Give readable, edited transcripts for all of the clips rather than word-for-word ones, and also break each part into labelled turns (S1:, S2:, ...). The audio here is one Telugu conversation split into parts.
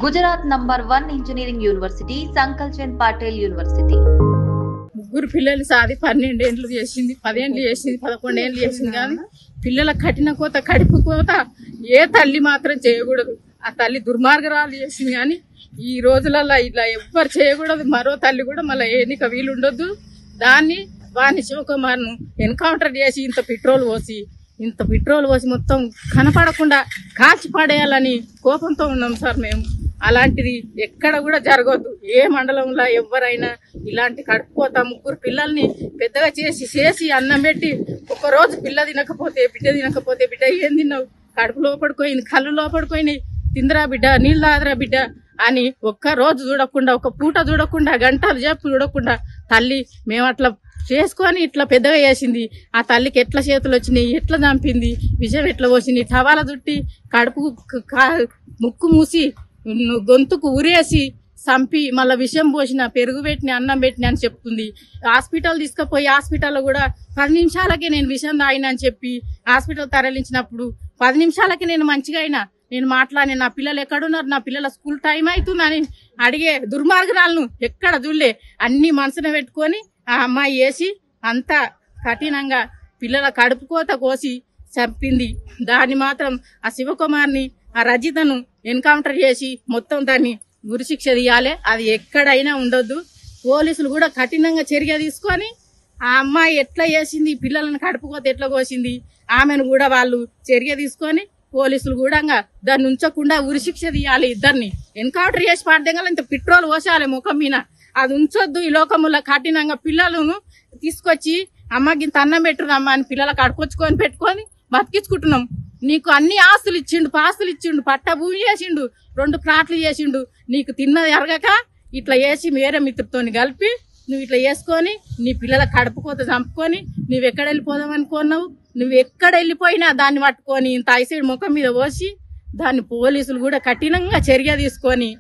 S1: Gujarat number 1 engineering university Sankalchand Patel university.
S2: ముగ్గురు పిల్లలు సాది 12 ఏళ్ళు చేసింది, 10 ఏళ్ళు చేసింది, 11 ఏళ్ళు చేసింది. కానీ పిల్లల కఠిన కోత కడుపు కోత ఏ తల్లి మాత్రం చేయకూడదు. ఆ తల్లి దుర్మార్గరాలు చేసింది. కానీ ఈ రోజులలో ఇట్లా ఎవ్వరు చేయకూడదు. మరో తల్లి కూడా మళ్ళీ ఏనిక వీలు ఉండొద్దు. వాని శివకుమార్ను ఎన్కౌంటర్ చేసి ఇంత పెట్రోల్ పోసి మొత్తం కనపడకుండా కాల్చి పడేయాలని కోపంతో ఉన్నాం సార్ మేము. అలాంటిది ఎక్కడ కూడా జరగద్దు. ఏ మండలంలో ఎవరైనా ఇలాంటి కడుపుకోత ముగ్గురు పిల్లల్ని పెద్దగా చేసి అన్నం పెట్టి ఒకరోజు బిడ్డ తినకపోతే బిడ్డ ఏం తిన్నావు, కడుపు లోపడిపోయింది, కళ్ళు లోపడిపోయినాయి, తిందరా బిడ్డ, నీళ్ళు తాగరా బిడ్డ అని ఒక్కరోజు చూడకుండా, ఒక పూట చూడకుండా, గంటలు చెప్పు చూడకుండా తల్లి మేము అట్లా చేసుకొని ఇట్లా పెద్దగా చేసింది. ఆ తల్లికి ఎట్లా చేతులు వచ్చినాయి, ఎట్లా చంపింది, విషయం ఎట్లా పోసింది, టవాల చుట్టి కడుపు ముక్కు మూసి గొంతుకు ఉరేసి చంపి మళ్ళీ విషం పోసిన, పెరుగు పెట్టిన, అన్నం పెట్టిన అని చెప్తుంది. హాస్పిటల్ తీసుకుపోయి హాస్పిటల్లో కూడా 10 నిమిషాలకే నేను విషం తాగిన అని చెప్పి హాస్పిటల్ తరలించినప్పుడు 10 నిమిషాలకి నేను మంచిగా అయినా, నేను మాట్లాడిన, నా పిల్లలు ఎక్కడున్నారు, నా పిల్లల స్కూల్ టైం అవుతుందని అడిగే దుర్మార్గురాలను ఎక్కడ చూడలే. అన్ని మనసున పెట్టుకొని ఆ అమ్మాయి వేసి అంతా కఠినంగా పిల్లల కడుపు కోత కోసి చంపింది. దాన్ని మాత్రం ఆ శివకుమార్ని, ఆ రజితను ఎన్కౌంటర్ చేసి మొత్తం దాన్ని ఉరిశిక్ష తీయాలి. అది ఎక్కడైనా ఉండొద్దు. పోలీసులు కూడా కఠినంగా చర్య తీసుకొని ఆ అమ్మాయి ఎట్లా చేసింది, పిల్లలను కడుపు కోత ఎట్లా కోసింది, ఆమెను కూడా వాళ్ళు చర్య తీసుకొని పోలీసులు కూడా దాన్ని ఉంచకుండా ఉరిశిక్ష తీయాలి. ఇద్దరిని ఎన్కౌంటర్ చేసి పడ్డంగా ఇంత పెట్రోల్ పోసాలి ముఖం మీద. అది ఉంచొద్దు. ఈ లోకములో కఠినంగా పిల్లలను తీసుకొచ్చి అమ్మకి ఇంత అన్నం పెట్టురమ్మా అని పిల్లలకు అడుకొచ్చుకొని పెట్టుకొని బతికించుకుంటున్నాం. నీకు అన్ని ఆస్తులు ఇచ్చిండు, పాస్తులు ఇచ్చిండు, పట్ట భూమి చేసిండు, 2 ప్లాట్లు చేసిండు. నీకు తిన్నది ఎరగక ఇట్లా వేసి వేరే మిత్రుతోని కలిపి నువ్వు ఇట్లా వేసుకొని నీ పిల్లల కడుపు కోత చంపుకొని నువ్వెక్కడ వెళ్ళిపోదాం అనుకున్నావు. నువ్వు ఎక్కడ వెళ్ళిపోయినా దాన్ని పట్టుకొని ఇంత ఐసైడ్ ముఖం మీద పోసి దాన్ని పోలీసులు కూడా కఠినంగా చర్య తీసుకొని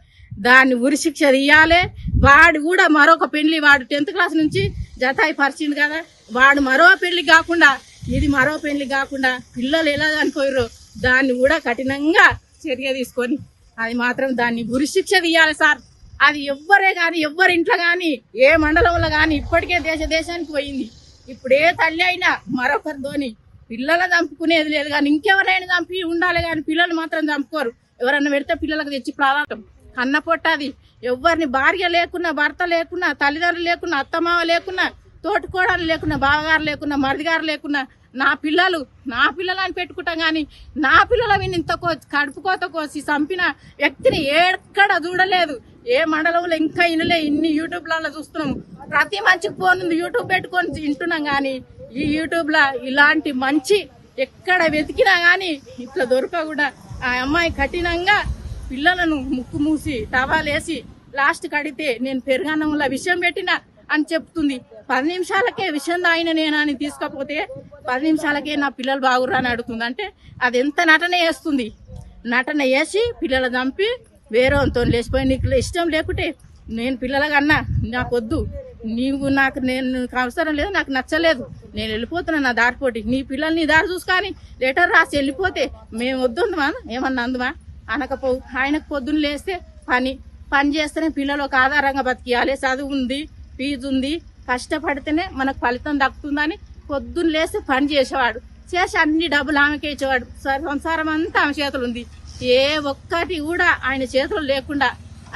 S2: దాన్ని ఉరిశిక్ష తీయాలి. వాడు కూడా మరొక పెళ్లి, వాడు 10th క్లాస్ నుంచి జతాయి పరిచింది కదా, వాడు మరో పెళ్లి కాకుండా ఇది మరో పెళ్లి కాకుండా పిల్లలు ఎలా చనిపోయారో దాన్ని కూడా కఠినంగా చర్య తీసుకొని అది మాత్రం దాన్ని ఉరిశిక్ష తీయాలి సార్. అది ఎవ్వరే కానీ, ఎవ్వరి ఇంట్లో కానీ, ఏ మండలంలో కానీ ఇప్పటికే దేశానికి పోయింది. ఇప్పుడు ఏ తల్లి అయినా మరొకరితోని పిల్లలు చంపుకునేది లేదు. కానీ ఇంకెవరైనా చంపి ఉండాలి కానీ పిల్లలు మాత్రం చంపుకోరు. ఎవరన్నా పెడితే పిల్లలకు తెచ్చి ప్రాణం కన్న పొట్టది. ఎవరిని భార్య లేకున్నా, భర్త లేకున్నా, తల్లిదండ్రులు లేకున్నా, అత్తమావ లేకున్నా, తోటికోడలు లేకున్నా, బావగారు లేకున్నా, మరిదిగారు లేకున్నా నా పిల్లలు అని పెట్టుకుంటాం. కానీ నా పిల్లల ఇంత కడుపు కోత కోసి చంపిన వ్యక్తిని ఎక్కడ చూడలేదు. ఏ మండలంలో ఇంకా ఇనలే. ఇన్ని యూట్యూబ్లలో చూస్తున్నాము. ప్రతి మంచికి ఫోన్ ఉంది, యూట్యూబ్ పెట్టుకొని వింటున్నాం. కానీ ఈ యూట్యూబ్లో ఇలాంటి మంచి ఎక్కడ వెతికినా కానీ ఇట్లా దొరక కూడా ఆ అమ్మాయి కఠినంగా పిల్లలను ముక్కు మూసి టవాలేసి లాస్ట్ కడితే నేను పెరుగన్నంలో విషయం పెట్టినా అని చెప్తుంది. 10 నిమిషాలకే విషయం తాగిన నేనని తీసుకపోతే 10 నిమిషాలకే నా పిల్లలు బాగుర్రా అని అడుగుతుంది. అంటే అది ఎంత నటన వేస్తుంది. నటన వేసి పిల్లలు చంపి వేరేతో లేచిపోయి నీకు ఇష్టం లేకుంటే నేను పిల్లలకన్నా నాకు వద్దు, నేను అవసరం లేదు, నాకు నచ్చలేదు, నేను వెళ్ళిపోతున్నా నా దారిపోటీ, నీ పిల్లల్ని దారి చూసుకొని లెటర్ రాసి వెళ్ళిపోతే మేము వద్దుందమా, ఏమన్నా అందుమా అనకపోవు. ఆయనకు పొద్దున్న లేస్తే పని చేస్తేనే పిల్లలు ఒక ఆధారంగా బతికియాలి. చదువు ఉంది, ఫీజు ఉంది, కష్టపడితేనే మనకు ఫలితం దక్కుతుందని పొద్దున్న లేస్తే పని చేసేవాడు. చేసి అన్ని డబ్బులు ఆమెకే ఇచ్చేవాడు. సంసారం అంతా ఆమె చేతులు ఉంది. ఏ ఒక్కటి కూడా ఆయన చేతులు లేకుండా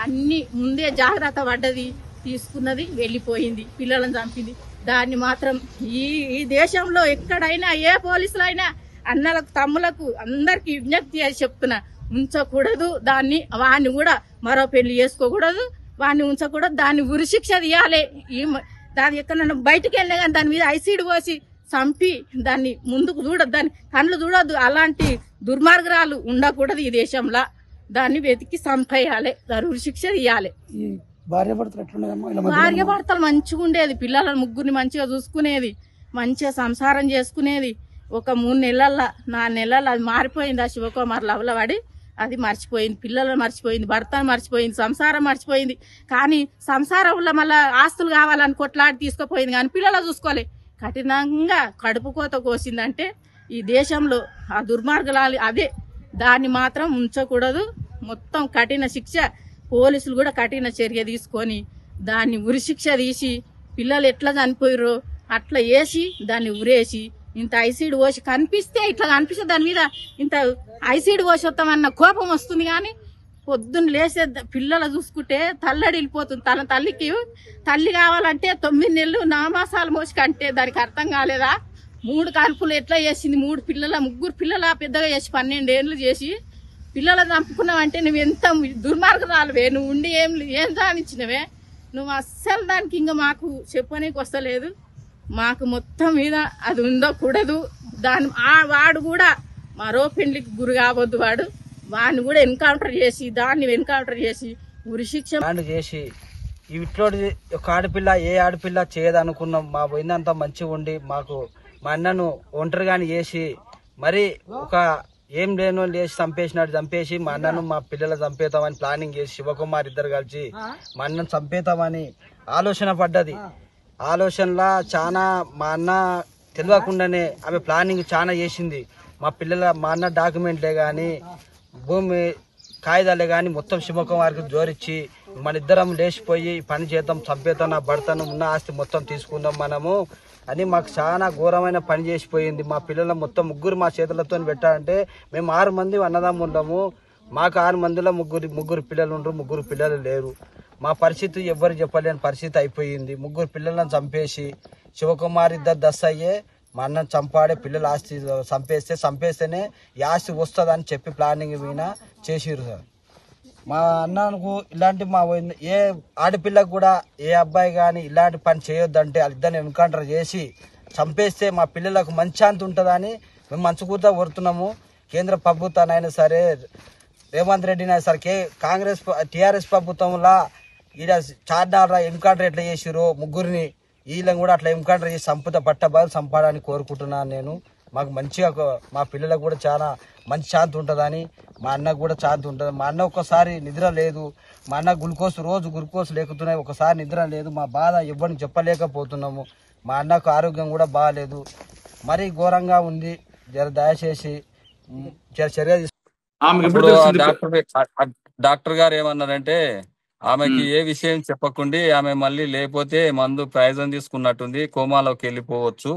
S2: అన్ని ముందే జాగ్రత్త పడ్డది, తీసుకున్నది, వెళ్ళిపోయింది, పిల్లలను చంపింది. దాన్ని మాత్రం ఈ దేశంలో ఎక్కడైనా ఏ పోలీసులు అయినా అన్నలకు, తమ్ములకు అందరికి విజ్ఞప్తి చేసి చెప్తున్నా, ఉంచకూడదు. వాడిని కూడా మరో పెళ్లి చేసుకోకూడదు, వాడిని ఉంచకూడదు. దాన్ని ఉరిశిక్ష తీయాలి. దాని ఎక్కడన్నా బయటకు వెళ్ళినా కానీ దాని మీద ఐసీడ్ పోసి చంపి దాన్ని ముందుకు చూడద్దు, దాన్ని కళ్ళు చూడొద్దు. అలాంటి దుర్మార్గురాలు ఉండకూడదు ఈ దేశంలో. దాన్ని వెతికి చంపేయాలి, దాని ఉరిశిక్ష తీయాలి. భార్య భర్తలు మంచిగా ఉండేది, పిల్లలను ముగ్గురిని మంచిగా చూసుకునేది, మంచిగా సంసారం చేసుకునేది. ఒక 3 నెలల్లో 4 నెలల్లో అది మారిపోయింది. ఆ శివకుమార్ లవ్లో పడి అది మర్చిపోయింది, పిల్లలను మర్చిపోయింది, భర్తను మర్చిపోయింది, సంసారం మర్చిపోయింది. కానీ సంసారంలో మళ్ళీ ఆస్తులు కావాలని కొట్లాడి తీసుకుపోయింది. కానీ పిల్లలు చూసుకోలే. కఠినంగా కడుపు కోత కోసిందంటే ఈ దేశంలో ఆ దుర్మార్గులాలి అదే. దాన్ని మాత్రం ఉంచకూడదు. మొత్తం కఠిన శిక్ష, పోలీసులు కూడా కఠిన చర్య తీసుకొని దాన్ని ఉరిశిక్ష తీసి పిల్లలు ఎట్లా చనిపోయారో అట్లా వేసి దాన్ని ఉరేసి ఇంత ఐసీడ్ పోసి కనిపిస్తే ఇట్లా కనిపిస్తే దాని మీద ఇంత ఐసీడ్ పోసి వస్తామన్న కోపం వస్తుంది. కానీ పొద్దున్న లేసే పిల్లలు చూసుకుంటే తల్లడిల్లిపోతుంది. తన తల్లికి తల్లి కావాలంటే 9 నెలలు నామాసాలు మోసి కంటే దానికి అర్థం కాలేదా? 3 కాన్పులు ఎట్లా చేసింది? 3 పిల్లల పెద్దగా చేసి 12 ఏళ్ళు చేసి పిల్లలు చంపుకున్నావంటే నువ్వు ఎంత దుర్మార్గరాలువే, నువ్వు ఉండి ఏం సాధించినవే నువ్వు. అస్సలు దానికి ఇంకా మాకు చెప్పనీకి వస్తలేదు. మాకు మొత్తం మీద అది ఉందో కూడదు. వాడు కూడా మరో పెండ్లికి గురి కావద్దు. వాడిని కూడా ఎన్కౌంటర్ చేసి ఉరిశిక్ష
S3: చేసి ఇట్లోటి ఒక ఆడపిల్ల ఏ ఆడపిల్ల చేయదనుకున్నాం. మా పోయిందంత మంచిగా ఉండి మాకు మా అన్నను ఒంటరిగాని చేసి మరి ఒక ఏం లేను లేచి చంపేసి మా అన్నను మా పిల్లలు చంపేతామని ప్లానింగ్ చేసి శివకుమార్ ఇద్దరు కలిసి మా అన్నను చంపేతామని ఆలోచన పడ్డది. ఆలోచనలా చాలా మా అన్న తెలియకుండానే ఆమె ప్లానింగ్ చాలా చేసింది. మా అన్న డాక్యుమెంట్లే కానీ భూమి కాగితాలే కానీ మొత్తం శివకుమార్కి జోరిచ్చి మన ఇద్దరం లేచిపోయి పని చేద్దాం, చంపేతాం, నా భర్తను ఉన్న ఆస్తి మొత్తం తీసుకుందాం మనము అని మాకు చాలా ఘోరమైన పని చేసిపోయింది. మా పిల్లల మొత్తం 3 మా చేతులతో పెట్టాలంటే మేము 6 మంది అన్నదమ్ములము. మాకు 6 మందిలో ముగ్గురు పిల్లలు ఉండరు, 3 పిల్లలు లేరు. మా పరిస్థితి ఎవ్వరు చెప్పలేని పరిస్థితి అయిపోయింది. 3 పిల్లలను చంపేసి శివకుమార్ ఇద్దరు దస్తయ్యే మా అన్నను చంపాడే, పిల్లల ఆస్తి చంపేస్తేనే ఈ ఆస్తి వస్తుందని చెప్పి ప్లానింగ్ మీద చేసిర్రు సార్. మా అన్నకు ఇలాంటి ఏ ఆడపిల్లకు కూడా ఏ అబ్బాయి కానీ ఇలాంటి పని చేయొద్దంటే వాళ్ళిద్దరిని ఎన్కౌంటర్ చేసి చంపేస్తే మా పిల్లలకు మంచి అంత ఉంటుందని మేము మంచుకూత కోరుతున్నాము. కేంద్ర ప్రభుత్వాన్ని సరే, రేవంత్ రెడ్డిని సరే, కాంగ్రెస్ టీఆర్ఎస్ ప్రభుత్వంలో ఈడ చార్నాల ఎన్కౌంటర్ ఎట్లా చేసిరో 3 వీళ్ళని కూడా అట్లా ఎన్కౌంటర్ చేసి పట్టబాలు చంపాలని కోరుకుంటున్నాను నేను. మాకు మంచిగా మా పిల్లలకు కూడా చాలా మంచి శాంతి ఉంటుందని, మా అన్నకు కూడా శాంతి ఉంటుంది. మా అన్న ఒక్కసారి నిద్ర లేదు, మా అన్న రోజు గ్లూకోజ్ లేకుతున్నాయి, ఒకసారి నిద్ర లేదు. మా బాధ ఎవరిని చెప్పలేకపోతున్నాము. మా అన్నకు ఆరోగ్యం కూడా బాగాలేదు, మరీ ఘోరంగా ఉంది. దయచేసి చర్య
S4: డాక్టర్ గారు ఏమన్నారంటే ఆమెకి ఏ విషయం చెప్పకుండా ఆమె మళ్ళీ లేకపోతే మందు ప్రయోజనం తీసుకున్నట్టుంది, కోమాలోకి వెళ్ళిపోవచ్చు,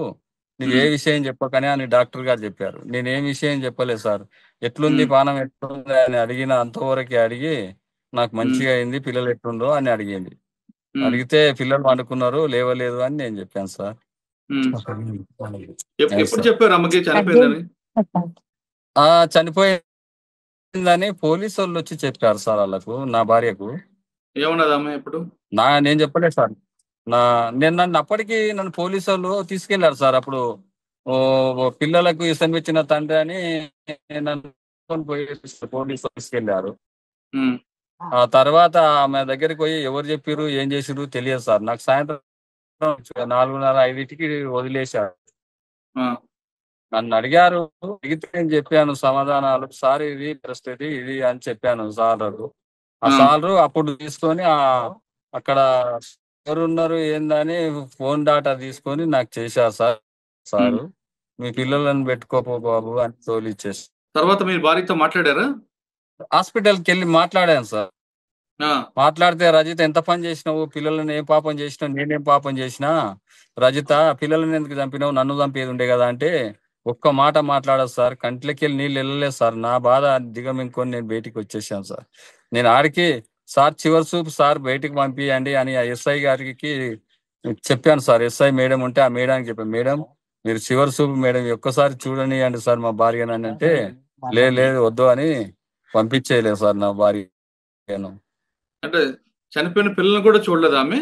S4: నీకు ఏ విషయం చెప్పకనే అని డాక్టర్ గారు చెప్పారు. నేనేం విషయం చెప్పలేదు సార్. ఎట్లుంది పానం ఎట్లుంది అని అడిగిన, అంతవరకే అడిగి నాకు మంచిగా అయింది, పిల్లలు ఎట్లుందో అని అడిగింది. అడిగితే పిల్లలు వండుకున్నారు, లేవలేదు అని నేను చెప్పాను సార్. చనిపోయిందని పోలీసు వాళ్ళు వచ్చి చెప్పారు సార్ వాళ్ళకు, నా భార్యకు.
S5: ఏమన్నదమ్మా ఇప్పుడు?
S4: నేను చెప్పలేదు సార్. నన్ను అప్పటికి పోలీసు వాళ్ళు తీసుకెళ్లారు సార్. అప్పుడు పిల్లలకు ఇష్టం ఇచ్చిన తండ్రి అని నన్ను పోలీసు తీసుకెళ్లారు. ఆ తర్వాత ఆమె దగ్గరికి పోయి ఎవరు చెప్పిర్రు ఏం చేసిర్రు తెలియదు సార్. నాకు సాయంత్రం 4:30-5కి వదిలేశారు. నన్ను అడిగారు, అడిగితే నేను చెప్పాను సమాధానాలు. సార్ ఇది పరిస్థితి ఇది అని చెప్పాను సార్. ఆ సార్ అప్పుడు తీసుకొని అక్కడ ఎవరున్నారు ఏందని ఫోన్ డాటా తీసుకొని నాకు చేశారు సార్. సారు మీ పిల్లలను పెట్టుకోపో బాబు అని తోలిచ్చేసి
S5: తర్వాత మీరు భార్యతో మాట్లాడారా?
S4: హాస్పిటల్కి వెళ్ళి మాట్లాడాను సార్. మాట్లాడితే రజిత ఎంత పని చేసినావు, పిల్లలను ఏం పాపం చేసినావు, నేనేం పాపం చేసినా, రజిత పిల్లలను ఎందుకు చంపినావు, నన్ను చంపేది ఉండే కదా అంటే ఒక్క మాట మాట్లాడదు సార్. కంట్లోకి వెళ్ళి నీళ్ళు వెళ్ళలేదు సార్. నా బాధ దిగమింకొని నేను బయటికి వచ్చేసాను సార్. నేను ఆడికి సార్ చివరి చూపు సార్ బయటికి పంపియండి అని ఆ ఎస్ఐ గారికి చెప్పాను సార్. ఎస్ఐ మేడం ఉంటే ఆ మేడానికి చెప్పాను, మేడం మీరు చివరి చూపు మేడం ఒక్కసారి చూడనియండి సార్ మా భార్యనని అంటే లేదు వద్దు అని పంపించేయలేదు సార్ నా భార్యను.
S5: అంటే చనిపోయిన పిల్లలను కూడా చూడలేదు ఆమె?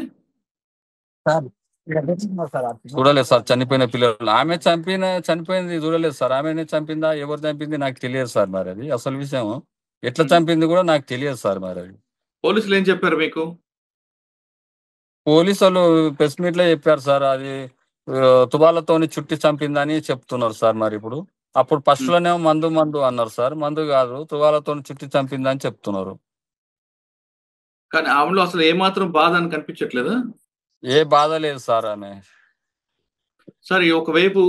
S4: చూడలేదు సార్ చనిపోయిన పిల్లలు. ఆమె చనిపోయింది చూడలేదు సార్. ఆమెనే చంపిందా ఎవరు చంపింది నాకు తెలియదు సార్. మరి అది అసలు విషయం ఎట్లా చంపింది కూడా నాకు తెలియదు సార్. మరి అది
S5: పోలీసులు ఏం చెప్పారు మీకు?
S4: పోలీసు వాళ్ళు ప్రెస్ మీట్ లో చెప్పారు సార్, అది తుబాలతోని చుట్టి చంపిందని చెప్తున్నారు సార్. మరి ఇప్పుడు అప్పుడు ఫస్ట్ లోనే మందు అన్నారు సార్. మందు కాదు, తుబాలతో చుట్టి చంపిందని చెప్తున్నారు.
S5: కానీ ఆమెలో అసలు ఏమాత్రం బాధ అని కనిపించట్లేదా?
S4: ఏ బాధ లేదు సార్. ఆమె
S5: సార్ ఒకవైపు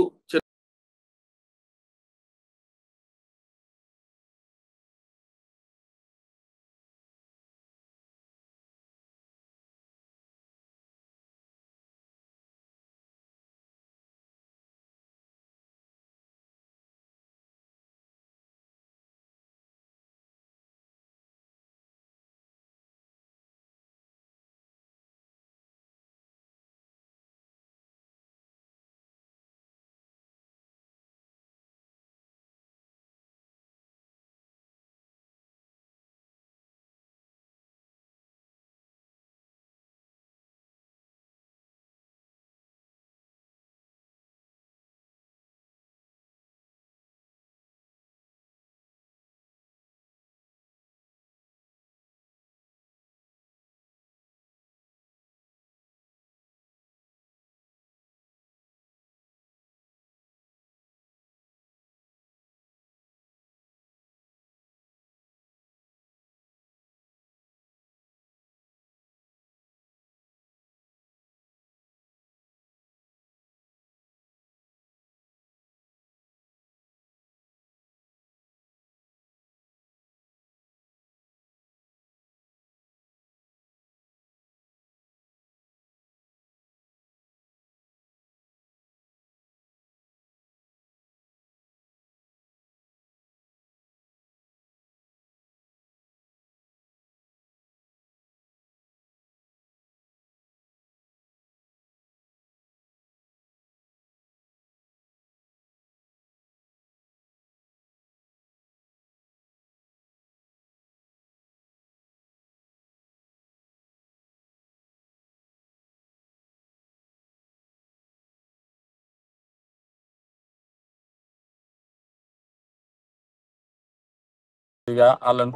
S4: ఇక వాళ్ళని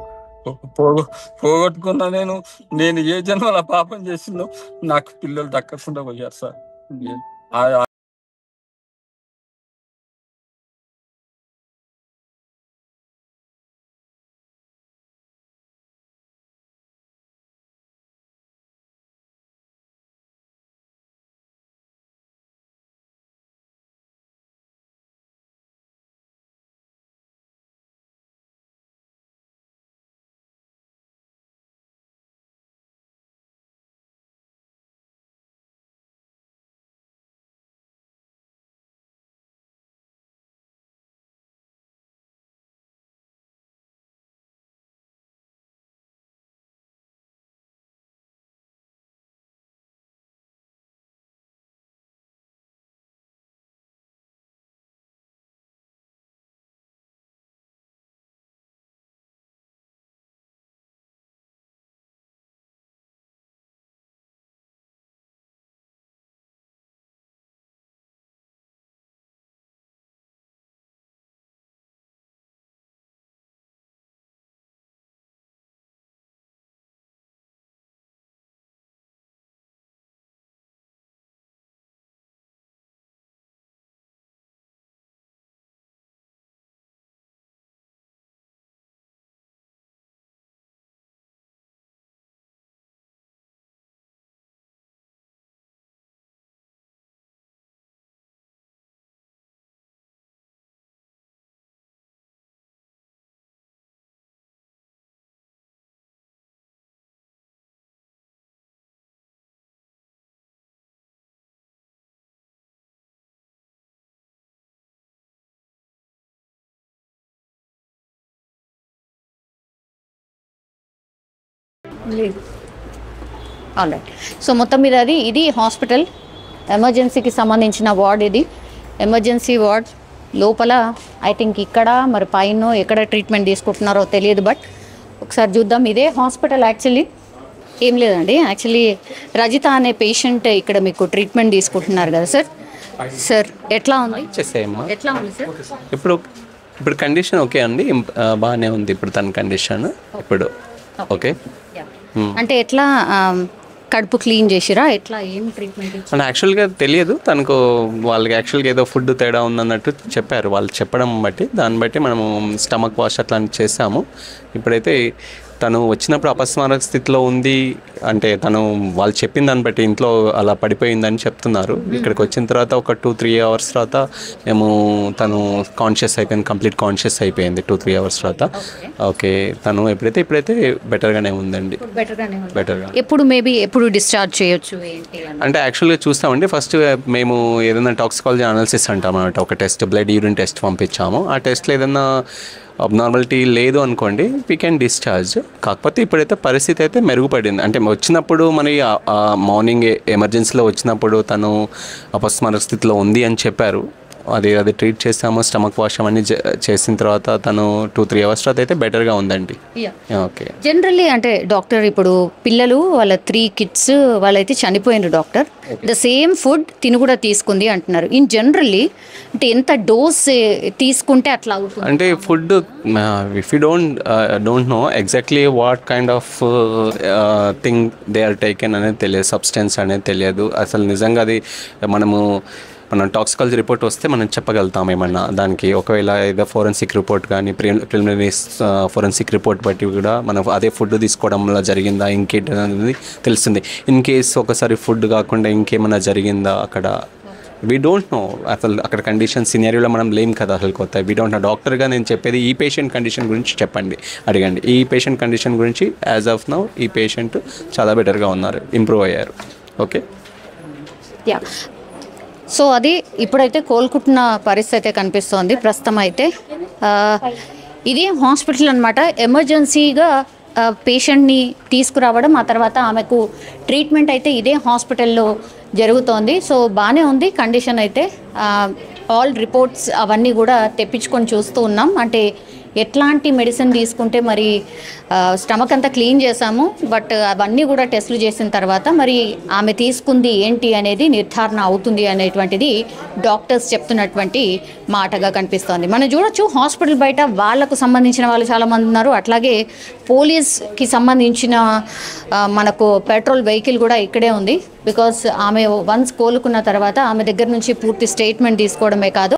S4: పోగొట్టుకున్నా. నేను ఏ జన్మల పాపం చేసిందో నాకు పిల్లలు దక్కకుండా పోయారు సార్.
S6: ఆల్రైట్. సో మొత్తం మీద ఇది హాస్పిటల్ ఎమర్జెన్సీకి సంబంధించిన వార్డ్. ఇది ఎమర్జెన్సీ వార్డ్ లోపల ఐ థింక్ ఇక్కడ మరి పైన ఎక్కడ ట్రీట్మెంట్ తీసుకుంటున్నారో తెలియదు, బట్ ఒకసారి చూద్దాం. ఇదే హాస్పిటల్. యాక్చువల్లీ ఏం లేదండి, యాక్చువల్లీ రజిత అనే పేషెంట్ ఇక్కడ మీకు ట్రీట్మెంట్ తీసుకుంటున్నారు కదా సార్. సార్ ఎట్లా ఉంది? ఎట్లా ఉంది సార్?
S7: ఇప్పుడు కండిషన్ ఓకే అండి, బాగానే ఉంది ఇప్పుడు తన కండిషన్ ఇప్పుడు ఓకే.
S6: అంటే ఎట్లా కడుపు క్లీన్ చేసిరా, ఎట్లా ఏం ట్రీట్మెంట్?
S7: అంటే యాక్చువల్గా తెలియదు తనకు, వాళ్ళకి యాక్చువల్గా ఏదో ఫుడ్ తేడా ఉందన్నట్టు చెప్పారు. వాళ్ళు చెప్పడం బట్టి దాన్ని బట్టి మనము స్టమక్ వాష్ అట్లాంటివి చేసాము. ఇప్పుడైతే తను వచ్చినప్పుడు అపస్మారక స్థితిలో ఉంది అంటే వాళ్ళు చెప్పిన దాన్ని బట్టి ఇంట్లో అలా పడిపోయిందని చెప్తున్నారు. ఇక్కడికి వచ్చిన తర్వాత ఒక 2-3 అవర్స్ తర్వాత మేము తను కాన్షియస్ అయిపోయింది, కంప్లీట్ కాన్షియస్ అయిపోయింది 2-3 అవర్స్ తర్వాత. ఓకే, తను ఇప్పుడైతే బెటర్గానే ఉందండి. బెటర్గా.
S6: ఎప్పుడు డిశ్చార్జ్ చేయొచ్చు
S7: అంటే యాక్చువల్గా చూస్తామండి, ఫస్ట్ మేము ఏదైనా టాక్సికాలజీ అనాలిసిస్ అంటాం అన్నమాట. ఒక టెస్ట్, బ్లడ్ యూరిన్ టెస్ట్ పంపించాము. ఆ టెస్ట్లో ఏదైనా అబ్నార్మాలిటీ లేదు అనుకోండి, వీ కెన్ డిశ్చార్జ్. కాకపోతే ఇప్పుడైతే పరిస్థితి అయితే మెరుగుపడింది. అంటే వచ్చినప్పుడు మరి మార్నింగ్ ఎమర్జెన్సీలో వచ్చినప్పుడు తను అపస్మారక స్థితిలో ఉంది అని చెప్పారు. అది ట్రీట్ చేసాము, స్టమక్ వాష్ అవన్నీ చేసిన తర్వాత తను 2-3 అవర్స్ తర్వాత అయితే బెటర్గా ఉందండి. ఓకే.
S6: జనరల్లీ అంటే డాక్టర్ ఇప్పుడు పిల్లలు వాళ్ళ 3 kids వాళ్ళైతే చనిపోయినారు డాక్టర్. ద సేమ్ ఫుడ్ తిని కూడా తీసుకుంది అంటున్నారు. ఇన్ జనరల్లీ అంటే ఎంత డోస్ తీసుకుంటే అట్లా అవుతుంది?
S7: అంటే food if you don't know exactly what kind of thing they are taken అనేది తెలియదు, సబ్స్టెన్స్ అనేది తెలియదు. అసలు నిజంగా అది మన టాక్సికాలజీ రిపోర్ట్ వస్తే మనం చెప్పగలుగుతాం ఏమన్నా దానికి. ఒకవేళ ఏదో ఫోరెన్సిక్ రిపోర్ట్ కానీ ప్రిలిమినరీ ఫోరెన్సిక్ రిపోర్ట్ బట్టి కూడా మనం అదే ఫుడ్ తీసుకోవడం వల్ల జరిగిందా ఇంకేంటి అనేది తెలుస్తుంది. ఇన్ కేస్ ఒకసారి ఫుడ్ కాకుండా ఇంకేమైనా జరిగిందా అక్కడ, వీ డోంట్ నో. అసలు అక్కడ కండిషన్ సినారియోలో మనం లేం కదా అసలు కొత్త. We don't know. డాక్టర్గా నేను చెప్పేది ఈ పేషెంట్ కండిషన్ గురించి అడగండి. ఈ పేషెంట్ కండిషన్ గురించి యాజ్ ఆఫ్ నౌ ఈ పేషెంట్ చాలా బెటర్గా ఉన్నారు, ఇంప్రూవ్ అయ్యారు. ఓకే.
S6: సో అది ఇప్పుడైతే కోలుకుంటున్న పరిస్థితి అయితే కనిపిస్తోంది ప్రస్తుతం అయితే. ఇది హాస్పిటల్ అనమాట. ఎమర్జెన్సీగా పేషెంట్ని తీసుకురావడం, ఆ తర్వాత ఆమెకు ట్రీట్మెంట్ అయితే ఇదే హాస్పిటల్లో జరుగుతోంది. సో బాగానే ఉంది కండిషన్ అయితే. ఆల్ రిపోర్ట్స్ అవన్నీ కూడా తెప్పించుకొని చూస్తూ ఉన్నాం. అంటే ఎట్లాంటి మెడిసిన్ తీసుకుంటే మరి స్టమక్ అంతా క్లీన్ చేశాము, బట్ అవన్నీ కూడా టెస్టులు చేసిన తర్వాత మరి ఆమె తీసుకుంది ఏంటి అనేది నిర్ధారణ అవుతుంది అనేటువంటిది డాక్టర్స్ చెప్తున్నటువంటి మాటగా కనిపిస్తోంది. మనం చూడొచ్చు హాస్పిటల్ బయట వాళ్ళకు సంబంధించిన వాళ్ళు చాలామంది ఉన్నారు. అట్లాగే పోలీస్కి సంబంధించిన మనకు పెట్రోల్ వెహికల్ కూడా ఇక్కడే ఉంది. బికాస్ ఆమె వన్స్ కోలుకున్న తర్వాత ఆమె దగ్గర నుంచి పూర్తి స్టేట్మెంట్ తీసుకోవడమే కాదు,